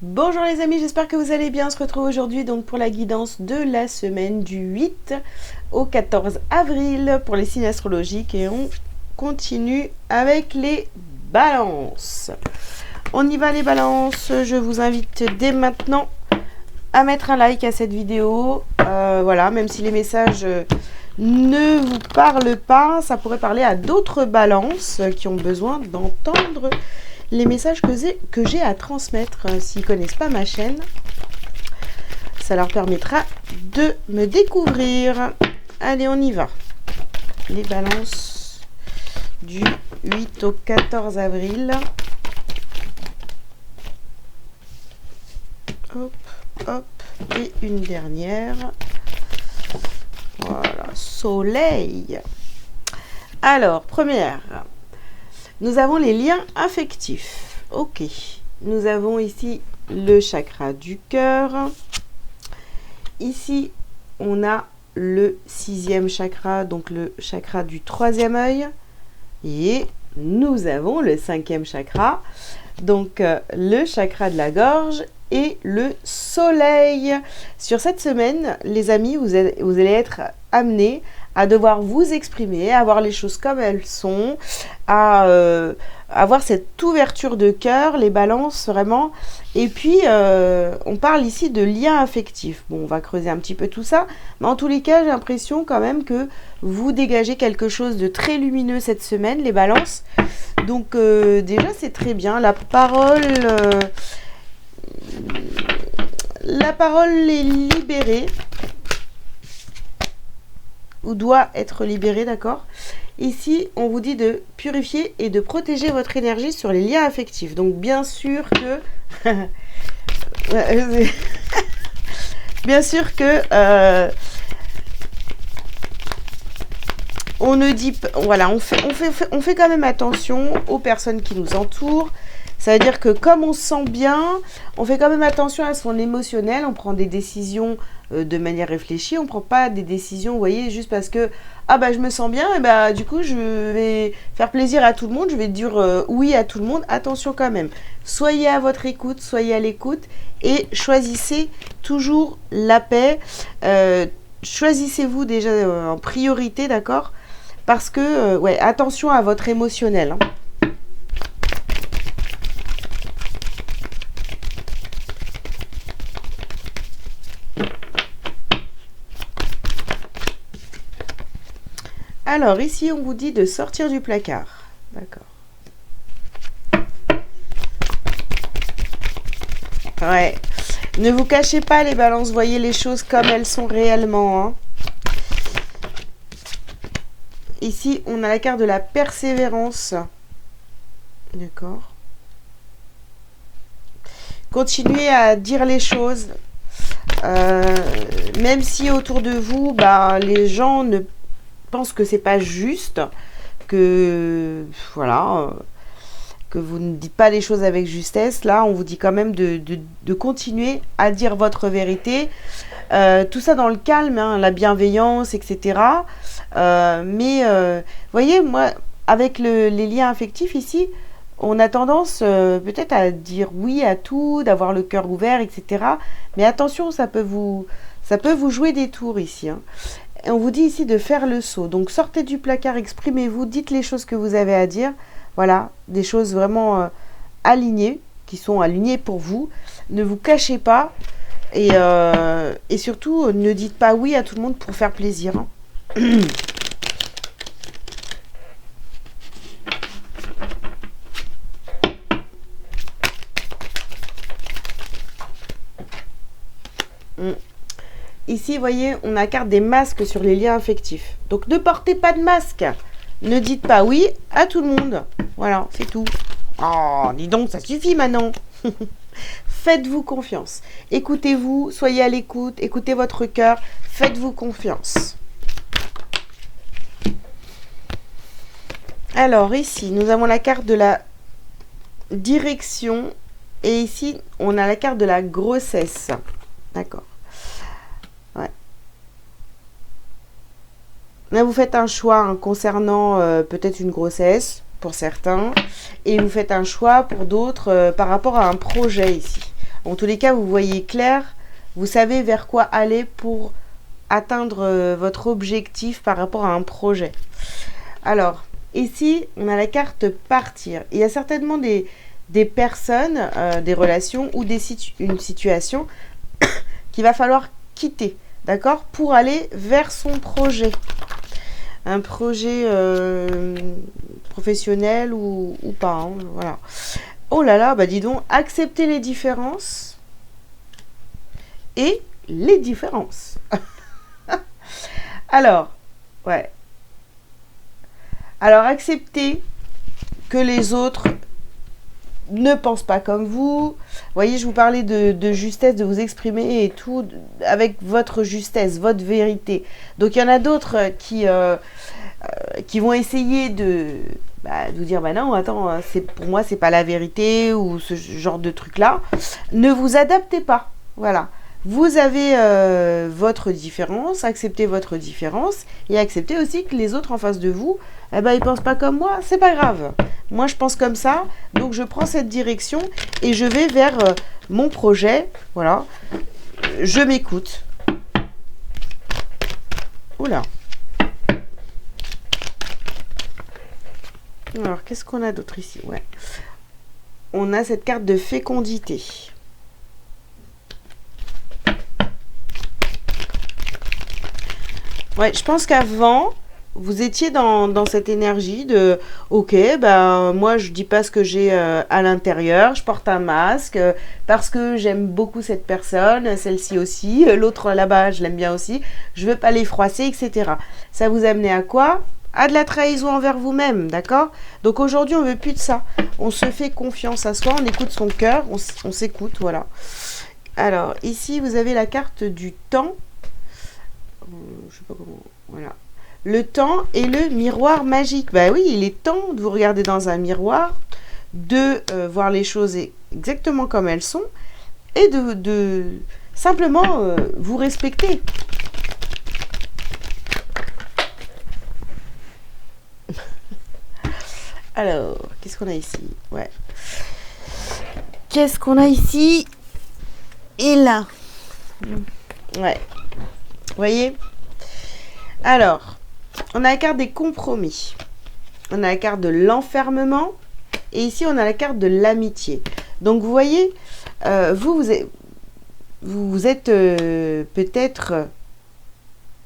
Bonjour les amis, j'espère que vous allez bien. On se retrouve aujourd'hui donc pour la guidance de la semaine du 8 au 14 avril pour les signes astrologiques et on continue avec les balances. On y va les balances, je vous invite dès maintenant à mettre un like à cette vidéo. Voilà, même si les messages ne vous parlent pas, ça pourrait parler à d'autres balances qui ont besoin d'entendre les messages que j'ai à transmettre. S'ils ne connaissent pas ma chaîne, ça leur permettra de me découvrir. Allez, on y va. Les balances du 8 au 14 avril. Hop, hop, et une dernière. Voilà, soleil. Alors, première. Nous avons les liens affectifs. Ok. Nous avons ici le chakra du cœur. Ici, on a le 6e chakra, donc le chakra du 3e œil. Et nous avons le 5e chakra, donc le chakra de la gorge et le soleil. Sur cette semaine, les amis, vous allez être amenés à devoir vous exprimer, à voir les choses comme elles sont, à avoir cette ouverture de cœur, les balances vraiment. Et puis, on parle ici de liens affectifs. Bon, on va creuser un petit peu tout ça, mais en tous les cas, j'ai l'impression quand même que vous dégagez quelque chose de très lumineux cette semaine, les balances. Donc, déjà, c'est très bien. La parole est libérée. Ou doit être libéré, d'accord? Ici, on vous dit de purifier et de protéger votre énergie sur les liens affectifs. Donc, bien sûr que... bien sûr que... on ne dit pas... Voilà, on fait quand même attention aux personnes qui nous entourent. Ça veut dire que comme on se sent bien, on fait quand même attention à son émotionnel. On prend des décisions de manière réfléchie. On ne prend pas des décisions, vous voyez, juste parce que ah bah je me sens bien, et bah du coup je vais faire plaisir à tout le monde. Je vais dire oui à tout le monde. Attention quand même. Soyez à votre écoute, soyez à l'écoute et choisissez toujours la paix. Choisissez-vous déjà en priorité, d'accord? Parce que, ouais, attention à votre émotionnel. Hein. Alors, ici, on vous dit de sortir du placard. D'accord. Ouais. Ne vous cachez pas, les balances. Voyez les choses comme elles sont réellement. Hein. Ici, on a la carte de la persévérance. D'accord. Continuez à dire les choses. Même si autour de vous, bah, les gens ne pensent que c'est pas juste, que voilà, que vous ne dites pas les choses avec justesse. Là, on vous dit quand même de continuer à dire votre vérité. Tout ça dans le calme, hein, la bienveillance, etc. Voyez, moi, avec les liens affectifs ici, on a tendance peut-être à dire oui à tout, d'avoir le cœur ouvert, etc. Mais attention, ça peut vous jouer des tours ici. Hein. Et on vous dit ici de faire le saut. Donc, sortez du placard, exprimez-vous, dites les choses que vous avez à dire. Voilà, des choses vraiment alignées, qui sont alignées pour vous. Ne vous cachez pas. Et surtout, ne dites pas oui à tout le monde pour faire plaisir. Hein. Ici, vous voyez, on a la carte des masques sur les liens affectifs. Donc, ne portez pas de masque. Ne dites pas oui à tout le monde. Voilà, c'est tout. Oh, dis donc, ça suffit maintenant. Faites-vous confiance. Écoutez-vous, soyez à l'écoute, écoutez votre cœur. Faites-vous confiance. Alors, ici, nous avons la carte de la direction. Et ici, on a la carte de la grossesse. D'accord. Ouais. Là, vous faites un choix hein, concernant peut-être une grossesse pour certains. Et vous faites un choix pour d'autres par rapport à un projet ici. En tous les cas, vous voyez clair, vous savez vers quoi aller pour atteindre votre objectif par rapport à un projet. Alors, ici, on a la carte partir. Il y a certainement des personnes, des relations ou une situation qu'il va falloir quitter, d'accord, pour aller vers son projet. Un projet professionnel ou pas, hein, voilà. Oh là là, bah dis donc, accepter les différences et les différences. Alors, ouais. Alors, accepter que les autres ne pensent pas comme vous. Vous voyez, je vous parlais de justesse, de vous exprimer et tout, avec votre justesse, votre vérité. Donc, il y en a d'autres qui vont essayer de vous dire, bah non, attends, pour moi, c'est pas la vérité, ou ce genre de truc-là. Ne vous adaptez pas, voilà. Vous avez votre différence, acceptez votre différence, et acceptez aussi que les autres en face de vous, eh ben, ils pensent pas comme moi, c'est pas grave. Moi, je pense comme ça, donc je prends cette direction, et je vais vers mon projet, voilà. Je m'écoute. Oula. Alors, qu'est-ce qu'on a d'autre ici? Ouais. On a cette carte de fécondité. Ouais, je pense qu'avant, vous étiez dans cette énergie de ok, ben moi je dis pas ce que j'ai à l'intérieur, je porte un masque parce que j'aime beaucoup cette personne, celle-ci aussi, l'autre là-bas je l'aime bien aussi, je veux pas les froisser, etc. Ça vous amenait à quoi? À de la trahison envers vous-même, d'accord? Donc aujourd'hui on veut plus de ça. On se fait confiance à soi, on écoute son cœur, on s'écoute, voilà. Alors ici vous avez la carte du temps. Je sais pas comment. Voilà. Le temps et le miroir magique. Bah oui, il est temps de vous regarder dans un miroir, de voir les choses exactement comme elles sont et de simplement vous respecter. Alors, qu'est-ce qu'on a ici? Ouais. Qu'est-ce qu'on a ici? Et là. Ouais. Vous voyez? Alors, on a la carte des compromis. On a la carte de l'enfermement. Et ici, on a la carte de l'amitié. Donc, vous voyez, vous êtes peut-être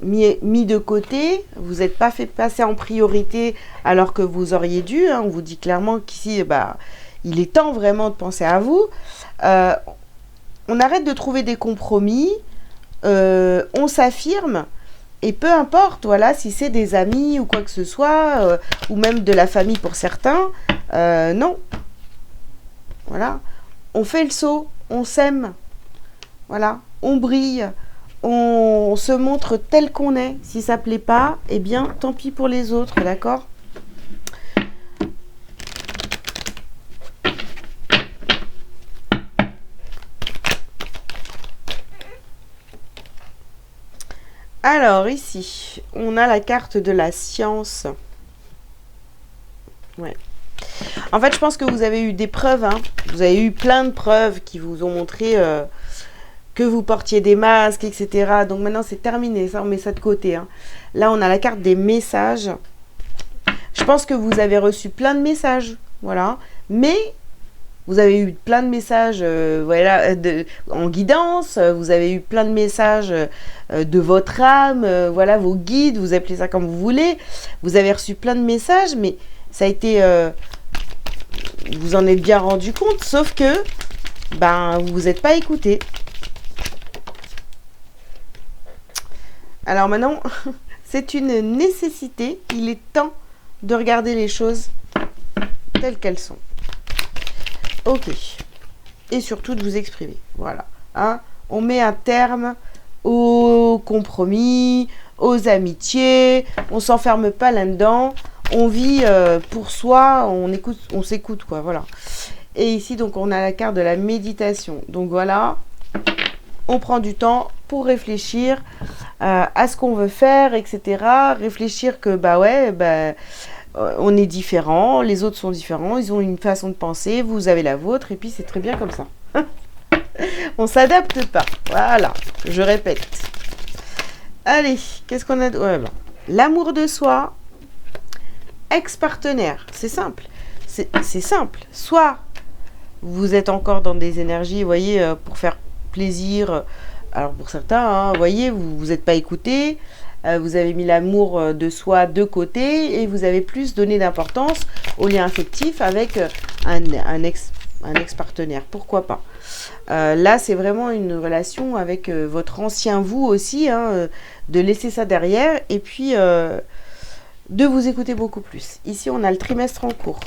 mis de côté. Vous n'êtes pas fait passer en priorité alors que vous auriez dû. Hein. On vous dit clairement qu'ici, il est temps vraiment de penser à vous. On arrête de trouver des compromis. On s'affirme. Et peu importe, voilà, si c'est des amis ou quoi que ce soit, ou même de la famille pour certains, non. Voilà. On fait le saut, on s'aime. Voilà. On brille. On se montre tel qu'on est. Si ça ne plaît pas, eh bien, tant pis pour les autres, d'accord ? Alors, ici, on a la carte de la science. Ouais. En fait, je pense que vous avez eu des preuves. Hein. Vous avez eu plein de preuves qui vous ont montré que vous portiez des masques, etc. Donc maintenant, c'est terminé. Ça, on met ça de côté. Hein. Là, on a la carte des messages. Je pense que vous avez reçu plein de messages. Voilà. Mais vous avez eu plein de messages voilà, en guidance, vous avez eu plein de messages de votre âme, voilà, vos guides, vous appelez ça comme vous voulez. Vous avez reçu plein de messages, mais ça a été... vous en êtes bien rendu compte, sauf que vous vous êtes pas écouté. Alors maintenant, c'est une nécessité, il est temps de regarder les choses telles qu'elles sont. Ok. Et surtout de vous exprimer. Voilà. Hein, on met un terme aux compromis, aux amitiés. On s'enferme pas là-dedans. On vit pour soi. On s'écoute, quoi. Voilà. Et ici, donc, on a la carte de la méditation. Donc, voilà. On prend du temps pour réfléchir à ce qu'on veut faire, etc. Réfléchir que, on est différents, les autres sont différents, ils ont une façon de penser, vous avez la vôtre, et puis c'est très bien comme ça. On s'adapte pas. Voilà, je répète. Allez, qu'est-ce qu'on a? Ouais, bon. L'amour de soi, ex-partenaire, c'est simple. C'est simple. Soit vous êtes encore dans des énergies, vous voyez, pour faire plaisir. Alors pour certains, hein, vous voyez, vous n'êtes pas écouté. Vous avez mis l'amour de soi de côté et vous avez plus donné d'importance au lien affectif avec un ex-partenaire. Pourquoi pas? Là, c'est vraiment une relation avec votre ancien vous aussi, hein, de laisser ça derrière et puis de vous écouter beaucoup plus. Ici, on a le trimestre en cours.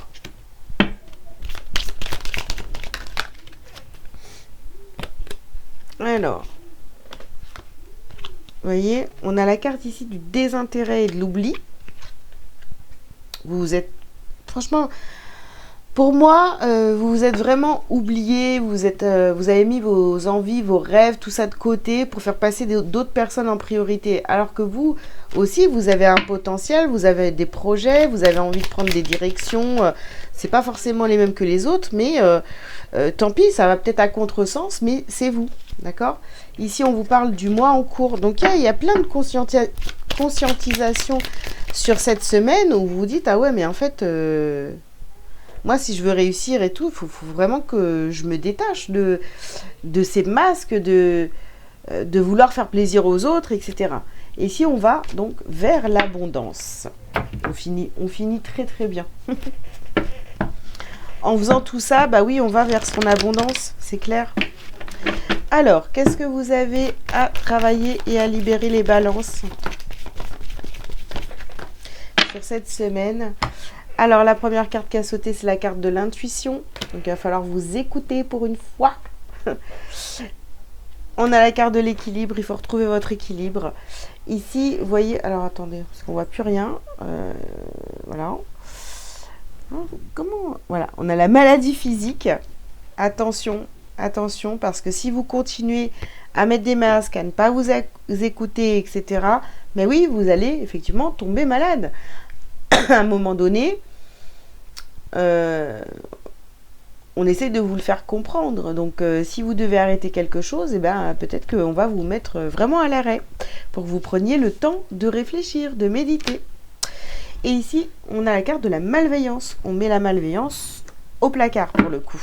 Alors, vous voyez, on a la carte ici du désintérêt et de l'oubli. Vous êtes, franchement, pour moi, vous vous êtes vraiment oublié. Vous avez mis vos envies, vos rêves, tout ça de côté pour faire passer d'autres personnes en priorité. Alors que vous aussi, vous avez un potentiel, vous avez des projets, vous avez envie de prendre des directions. C'est pas forcément les mêmes que les autres, mais tant pis, ça va peut-être à contresens, mais c'est vous. D'accord? Ici, on vous parle du mois en cours. Donc, il y a plein de conscientisation sur cette semaine où vous vous dites, ah ouais, mais en fait, moi, si je veux réussir et tout, il faut vraiment que je me détache de ces masques, de vouloir faire plaisir aux autres, etc. Et ici, on va donc vers l'abondance. On finit très, très bien. En faisant tout ça, bah oui, on va vers son abondance, c'est clair. Alors, qu'est-ce que vous avez à travailler et à libérer les balances sur cette semaine? Alors, la première carte qui a sauté, c'est la carte de l'intuition. Donc, il va falloir vous écouter pour une fois. On a la carte de l'équilibre. Il faut retrouver votre équilibre. Ici, vous voyez... Alors, attendez, parce qu'on ne voit plus rien. Voilà. Comment... Voilà, on a la maladie physique. Attention. Attention, parce que si vous continuez à mettre des masques, à ne pas vous écouter, etc., mais oui, vous allez effectivement tomber malade. À un moment donné, on essaie de vous le faire comprendre. Donc, si vous devez arrêter quelque chose, eh ben, peut-être qu'on va vous mettre vraiment à l'arrêt pour que vous preniez le temps de réfléchir, de méditer. Et ici, on a la carte de la malveillance. On met la malveillance au placard pour le coup.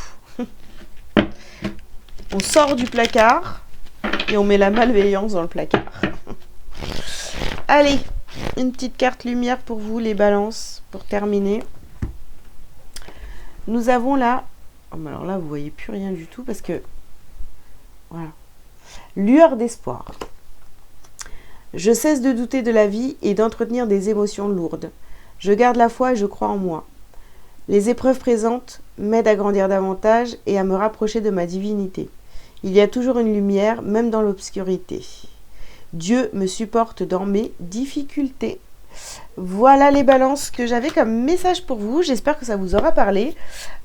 On sort du placard et on met la malveillance dans le placard. Allez, une petite carte lumière pour vous, les balances, pour terminer. Nous avons là... Oh, alors là, vous voyez plus rien du tout parce que... Voilà. Lueur d'espoir. Je cesse de douter de la vie et d'entretenir des émotions lourdes. Je garde la foi et je crois en moi. Les épreuves présentes m'aident à grandir davantage et à me rapprocher de ma divinité. Il y a toujours une lumière, même dans l'obscurité. Dieu me supporte dans mes difficultés. Voilà les balances que j'avais comme message pour vous. J'espère que ça vous aura parlé.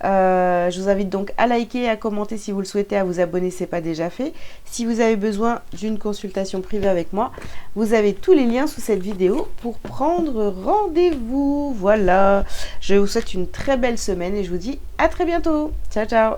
Je vous invite donc à liker, à commenter si vous le souhaitez, à vous abonner si ce n'est pas déjà fait. Si vous avez besoin d'une consultation privée avec moi, vous avez tous les liens sous cette vidéo pour prendre rendez-vous. Voilà, je vous souhaite une très belle semaine et je vous dis à très bientôt. Ciao, ciao.